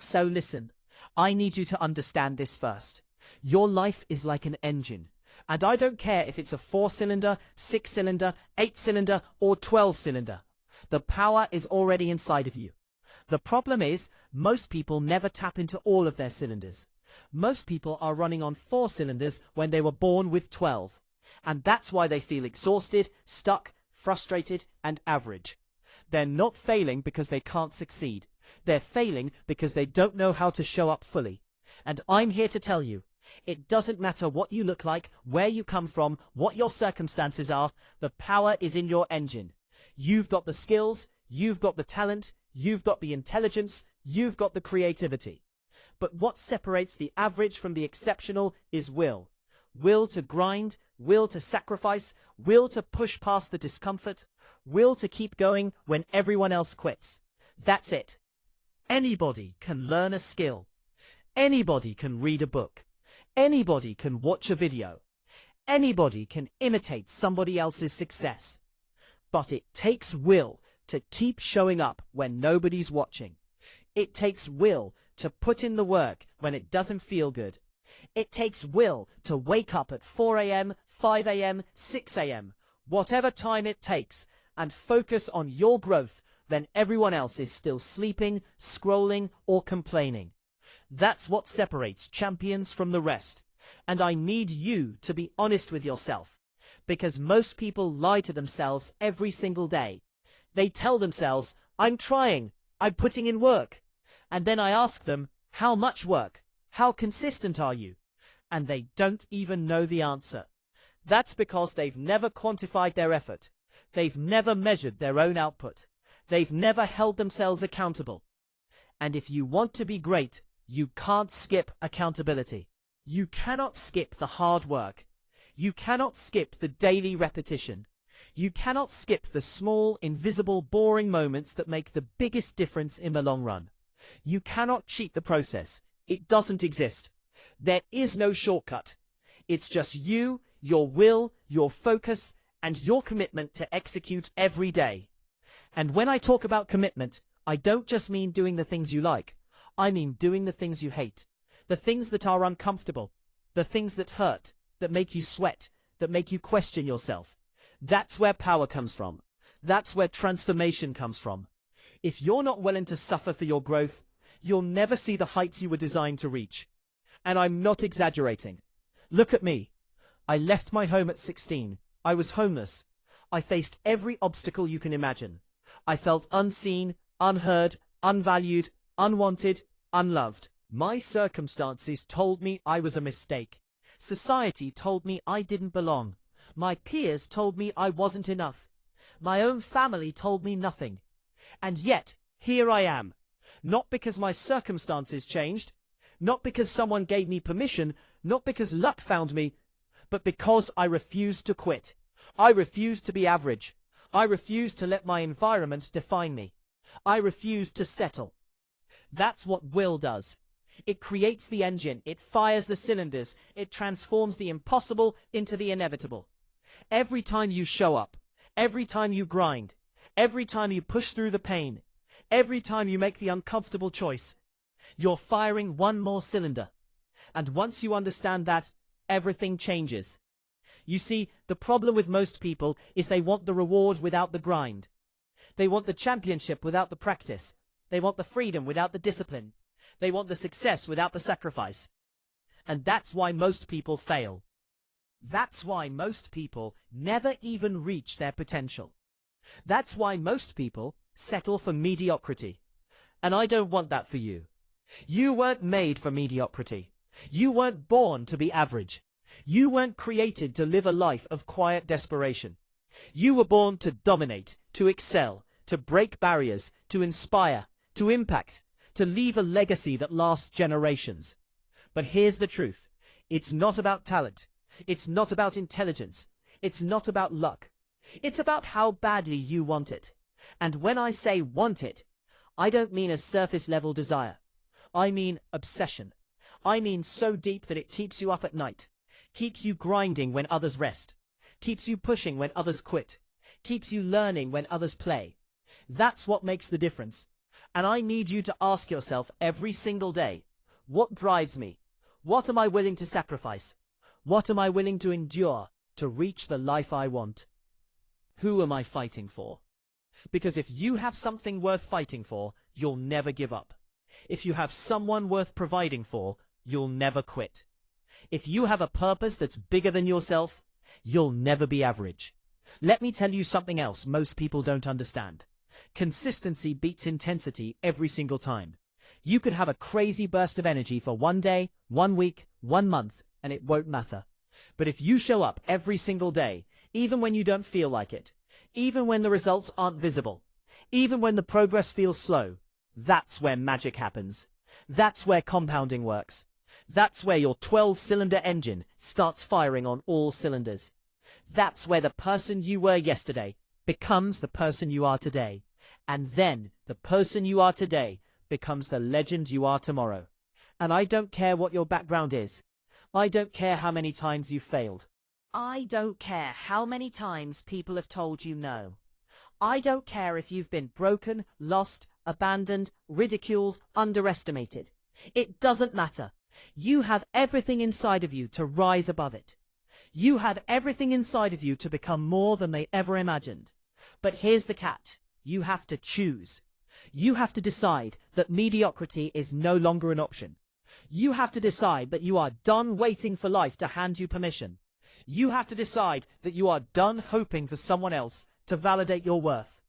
So listen, I need you to understand this first. Your life is like an engine. And I don't care if it's a 4-cylinder, 6-cylinder, 8-cylinder, or 12-cylinder. The power is already inside of you. The problem is, most people never tap into all of their cylinders. Most people are running on 4 cylinders when they were born with 12. And that's why they feel exhausted, stuck, frustrated, and average. They're not failing because they can't succeed. They're failing because they don't know how to show up fully. And I'm here to tell you, it doesn't matter what you look like, where you come from, what your circumstances are, the power is in your engine. You've got the skills, you've got the talent, you've got the intelligence, you've got the creativity. But what separates the average from the exceptional is will. Will to grind, will to sacrifice, will to push past the discomfort, will to keep going when everyone else quits. That's it. Anybody can learn a skill. Anybody can read a book. Anybody can watch a video. Anybody can imitate somebody else's success. But it takes will to keep showing up when nobody's watching. It takes will to put in the work when it doesn't feel good. It takes will to wake up at 4 a.m., 5 a.m., 6 a.m., whatever time it takes, and focus on your growth when everyone else is still sleeping, scrolling, or complaining. That's what separates champions from the rest. And I need you to be honest with yourself, because most people lie to themselves every single day. They tell themselves, I'm trying, I'm putting in work. And then I ask them, how much work? How consistent are you? And they don't even know the answer. That's because they've never quantified their effort. They've never measured their own output. They've never held themselves accountable. And if you want to be great, you can't skip accountability. You cannot skip the hard work. You cannot skip the daily repetition. You cannot skip the small, invisible, boring moments that make the biggest difference in the long run. You cannot cheat the process. It doesn't exist. There is no shortcut. It's just you, your will, your focus, and your commitment to execute every day. And when I talk about commitment, I don't just mean doing the things you like. I mean doing the things you hate. The things that are uncomfortable. The things that hurt, that make you sweat, that make you question yourself. That's where power comes from. That's where transformation comes from. If you're not willing to suffer for your growth, you'll never see the heights you were designed to reach. And I'm not exaggerating. Look at me. I left my home at 16. I was homeless. I faced every obstacle you can imagine. I felt unseen, unheard, unvalued, unwanted, unloved. My circumstances told me I was a mistake. Society told me I didn't belong. My peers told me I wasn't enough. My own family told me nothing. And yet, here I am. Not because my circumstances changed, not because someone gave me permission, not because luck found me, but because I refused to quit. I refused to be average. I refused to let my environment define me. I refused to settle. That's what will does. It creates the engine, it fires the cylinders, it transforms the impossible into the inevitable. Every time you show up, every time you grind, every time you push through the pain, every time you make the uncomfortable choice, you're firing one more cylinder. And once you understand that, everything changes. You see, the problem with most people is they want the reward without the grind. They want the championship without the practice. They want the freedom without the discipline. They want the success without the sacrifice. And that's why most people fail. That's why most people never even reach their potential. That's why most people settle for mediocrity. And I don't want that for you. You weren't made for mediocrity. You weren't born to be average. You weren't created to live a life of quiet desperation. You were born to dominate, to excel, to break barriers, to inspire, to impact, to leave a legacy that lasts generations. But here's the truth. It's not about talent. It's not about intelligence. It's not about luck. It's about how badly you want it. And when I say want it, I don't mean a surface-level desire. I mean obsession. I mean so deep that it keeps you up at night, keeps you grinding when others rest, keeps you pushing when others quit, keeps you learning when others play. That's what makes the difference. And I need you to ask yourself every single day, what drives me? What am I willing to sacrifice? What am I willing to endure to reach the life I want? Who am I fighting for? Because if you have something worth fighting for, you'll never give up. If you have someone worth providing for, you'll never quit. If you have a purpose that's bigger than yourself, you'll never be average. Let me tell you something else most people don't understand. Consistency beats intensity every single time. You could have a crazy burst of energy for one day, 1 week, 1 month, and it won't matter. But if you show up every single day, even when you don't feel like it, even when the results aren't visible, even when the progress feels slow, that's where magic happens. That's where compounding works. That's where your 12-cylinder engine starts firing on all cylinders. That's where the person you were yesterday becomes the person you are today. And then the person you are today becomes the legend you are tomorrow. And I don't care what your background is. I don't care how many times you've failed. I don't care how many times people have told you no. I don't care if you've been broken, lost, abandoned, ridiculed, underestimated. It doesn't matter. You have everything inside of you to rise above it. You have everything inside of you to become more than they ever imagined. But here's the catch. You have to choose. You have to decide that mediocrity is no longer an option. You have to decide that you are done waiting for life to hand you permission. You have to decide that you are done hoping for someone else to validate your worth.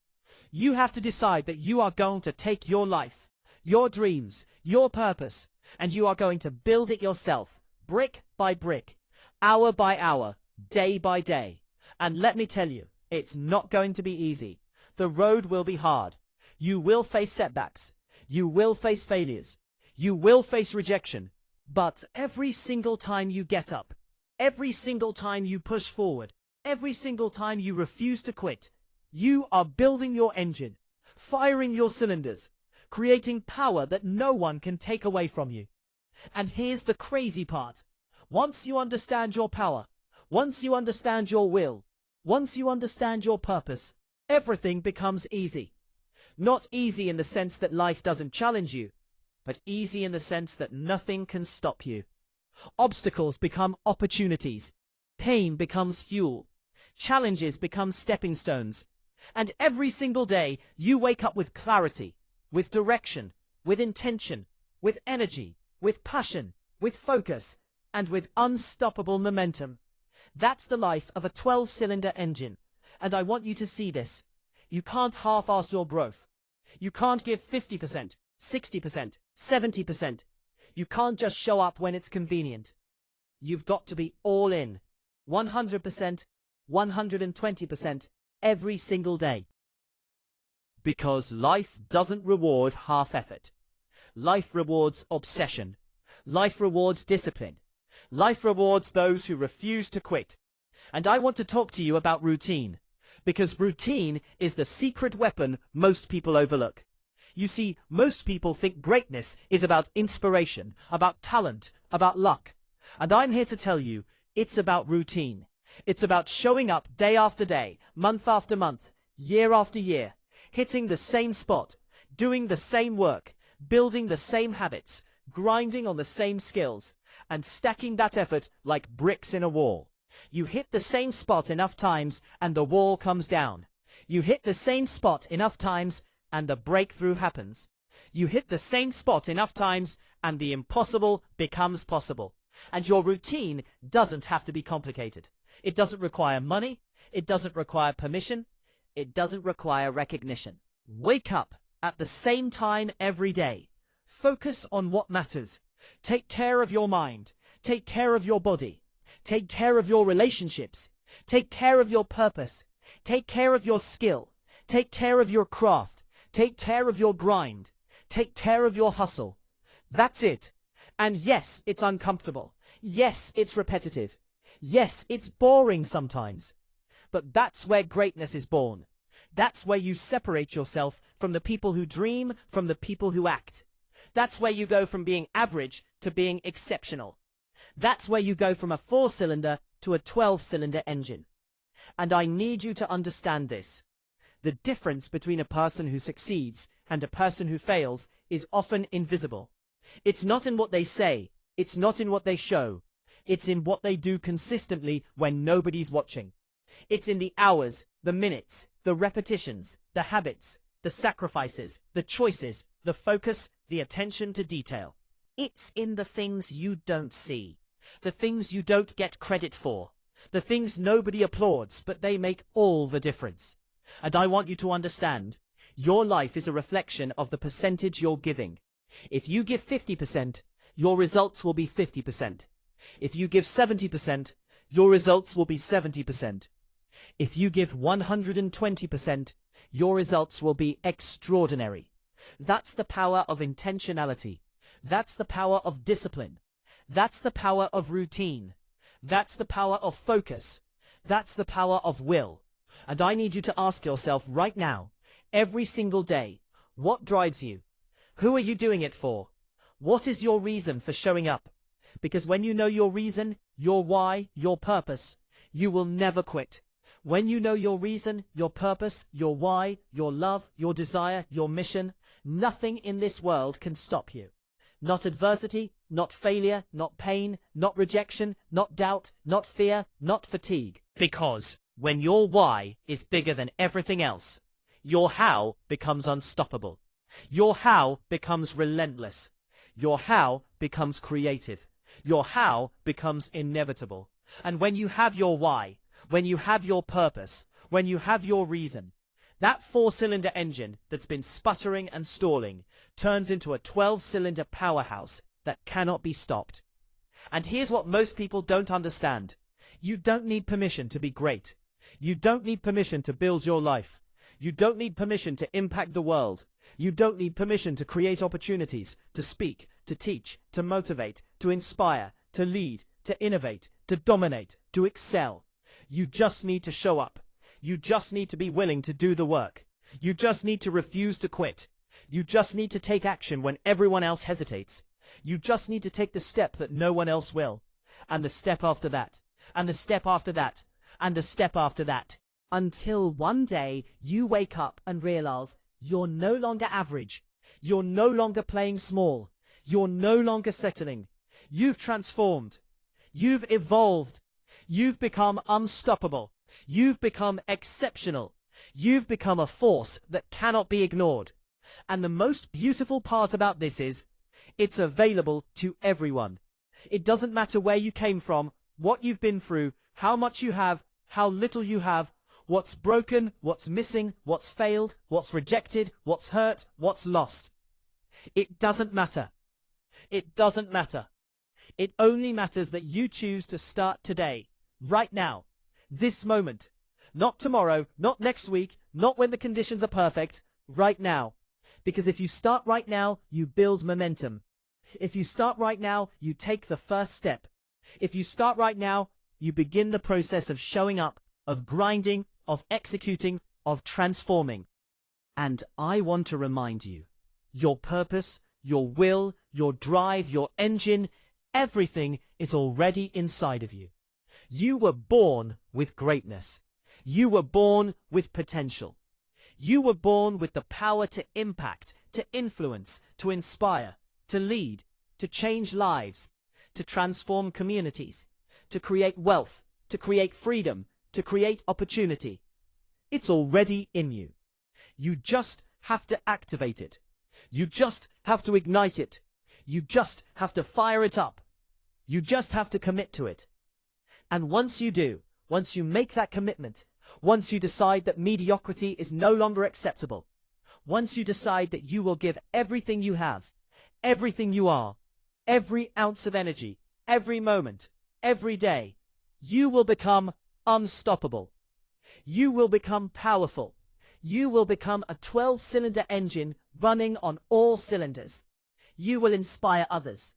You have to decide that you are going to take your life, your dreams, your purpose, and you are going to build it yourself, brick by brick, hour by hour, day by day. And let me tell you, it's not going to be easy. The road will be hard. You will face setbacks. You will face failures. You will face rejection. But every single time you get up, every single time you push forward, every single time you refuse to quit, you are building your engine, firing your cylinders, creating power that no one can take away from you. And here's the crazy part. Once you understand your power, once you understand your will, once you understand your purpose, everything becomes easy. Not easy in the sense that life doesn't challenge you, but easy in the sense that nothing can stop you. Obstacles become opportunities. Pain becomes fuel. Challenges become stepping stones. And every single day, you wake up with clarity, with direction, with intention, with energy, with passion, with focus, and with unstoppable momentum. That's the life of a 12-cylinder engine. And I want you to see this. You can't half-ass your growth. You can't give 50%, 60%, 70%. You can't just show up when it's convenient. You've got to be all in, 100%, 120%, every single day. Because life doesn't reward half effort. Life rewards obsession. Life rewards discipline. Life rewards those who refuse to quit. And I want to talk to you about routine. Because routine is the secret weapon most people overlook. You see, most people think greatness is about inspiration, about talent, about luck. And I'm here to tell you, it's about routine. It's about showing up day after day, month after month, year after year, hitting the same spot, doing the same work, building the same habits, grinding on the same skills, and stacking that effort like bricks in a wall. You hit the same spot enough times and the wall comes down. You hit the same spot enough times and the breakthrough happens. You hit the same spot enough times and the impossible becomes possible. And your routine doesn't have to be complicated. It doesn't require money. It doesn't require permission. It doesn't require recognition. Wake up at the same time every day. Focus on what matters. Take care of your mind. Take care of your body. Take care of your relationships. Take care of your purpose. Take care of your skill. Take care of your craft. Take care of your grind. Take care of your hustle. That's it. And yes, it's uncomfortable. Yes, it's repetitive. Yes, it's boring sometimes. But that's where greatness is born. That's where you separate yourself from the people who dream, from the people who act. That's where you go from being average to being exceptional. That's where you go from a 4-cylinder to a 12-cylinder engine. And I need you to understand this. The difference between a person who succeeds And a person who fails is often invisible. It's not in what they say, it's not in what they show. It's in what they do consistently when nobody's watching. It's in the hours, the minutes, the repetitions, the habits, the sacrifices, the choices, the focus, the attention to detail. It's in the things you don't see, the things you don't get credit for, the things nobody applauds, but they make all the difference. And I want you to understand, your life is a reflection of the percentage you're giving. If you give 50%, your results will be 50%. If you give 70%, your results will be 70%. If you give 120%, your results will be extraordinary. That's the power of intentionality. That's the power of discipline. That's the power of routine. That's the power of focus. That's the power of will. And I need you to ask yourself right now, every single day, what drives you? Who are you doing it for? What is your reason for showing up? Because when you know your reason, your why, your purpose, you will never quit. When you know your reason, your purpose, your why, your love, your desire, your mission, nothing in this world can stop you. Not adversity, not failure, not pain, not rejection, not doubt, not fear, not fatigue. Because when your why is bigger than everything else, your how becomes unstoppable. Your how becomes relentless. Your how becomes creative. Your how becomes inevitable. And when you have your why, when you have your purpose, when you have your reason, that 4-cylinder engine that's been sputtering and stalling turns into a 12-cylinder powerhouse that cannot be stopped. And here's what most people don't understand. You don't need permission to be great. You don't need permission to build your life. You don't need permission to impact the world. You don't need permission to create opportunities, to speak, to teach, to motivate, to inspire, to lead, to innovate, to dominate, to excel. You just need to show up. You just need to be willing to do the work. You just need to refuse to quit. You just need to take action when everyone else hesitates. You just need to take the step that no one else will. And the step after that. And the step after that. And the step after that. Until one day you wake up and realize you're no longer average. You're no longer playing small. You're no longer settling. You've transformed. You've evolved. You've become unstoppable. You've become exceptional. You've become a force that cannot be ignored. And the most beautiful part about this is, it's available to everyone. It doesn't matter where you came from, what you've been through, how much you have, how little you have, what's broken, what's missing, what's failed, what's rejected, what's hurt, what's lost. It doesn't matter. It doesn't matter. It only matters that you choose to start today, right now, this moment. Not tomorrow, not next week, not when the conditions are perfect, right now. Because if you start right now, you build momentum. If you start right now, you take the first step. If you start right now, you begin the process of showing up, of grinding, of executing, of transforming. And I want to remind you, your purpose, your will, your drive, your engine, everything is already inside of you. You were born with greatness. You were born with potential. You were born with the power to impact, to influence, to inspire, to lead, to change lives, to transform communities, to create wealth, to create freedom, to create opportunity. It's already in you. You just have to activate it. You just have to ignite it. You just have to fire it up. You just have to commit to it. And once you do, once you make that commitment, once you decide that mediocrity is no longer acceptable, once you decide that you will give everything you have, everything you are, every ounce of energy, every moment, every day, you will become unstoppable. You will become powerful. You will become a 12-cylinder engine running on all cylinders. You will inspire others.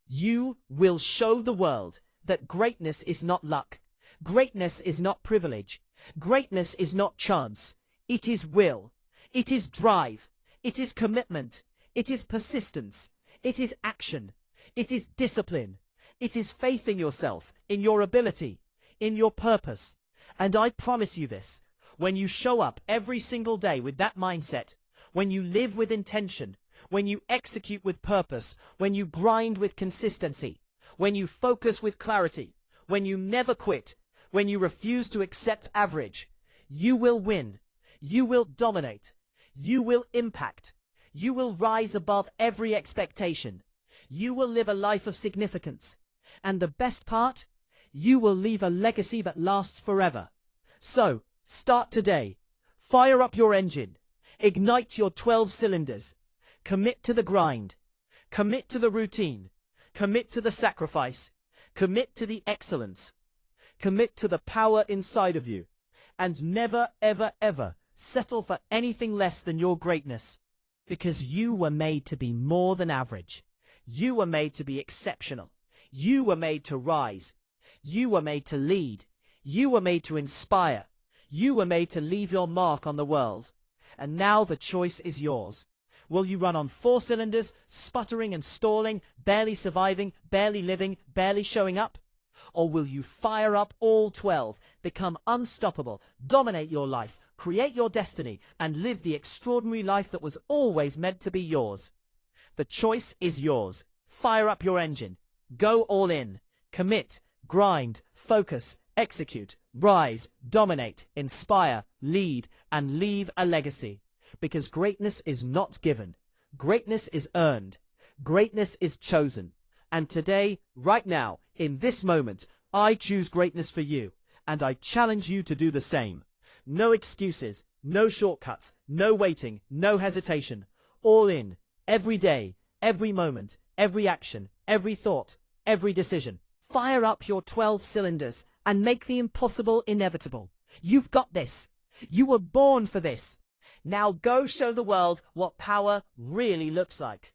You will show the world that greatness is not luck. Greatness is not privilege. Greatness is not chance. It is will. It is drive. It is commitment. It is persistence. It is action. It is discipline. It is faith in yourself, in your ability, in your purpose. And I promise you this, when you show up every single day with that mindset, when you live with intention, when you execute with purpose, when you grind with consistency, when you focus with clarity, when you never quit, when you refuse to accept average, you will win, you will dominate, you will impact, you will rise above every expectation, you will live a life of significance, and the best part, you will leave a legacy that lasts forever. So, start today. Fire up your engine. Ignite your 12 cylinders. Commit to the grind. Commit to the routine. Commit to the sacrifice. Commit to the excellence. Commit to the power inside of you. And never, ever, ever settle for anything less than your greatness. Because you were made to be more than average. You were made to be exceptional. You were made to rise. You were made to lead. You were made to inspire. You were made to leave your mark on the world. And now the choice is yours. Will you run on 4 cylinders, sputtering and stalling, barely surviving, barely living, barely showing up? Or will you fire up all 12, become unstoppable, dominate your life, create your destiny, and live the extraordinary life that was always meant to be yours? The choice is yours. Fire up your engine. Go all in. Commit, grind, focus, execute, rise, dominate, inspire, lead, and leave a legacy. Because greatness is not given. Greatness is earned. Greatness is chosen. And today, right now, in this moment, I choose greatness for you. And I challenge you to do the same. No excuses, no shortcuts, no waiting, no hesitation. All in, every day, every moment, every action, every thought, every decision. Fire up your 12 cylinders and make the impossible inevitable. You've got this. You were born for this. Now go show the world what power really looks like.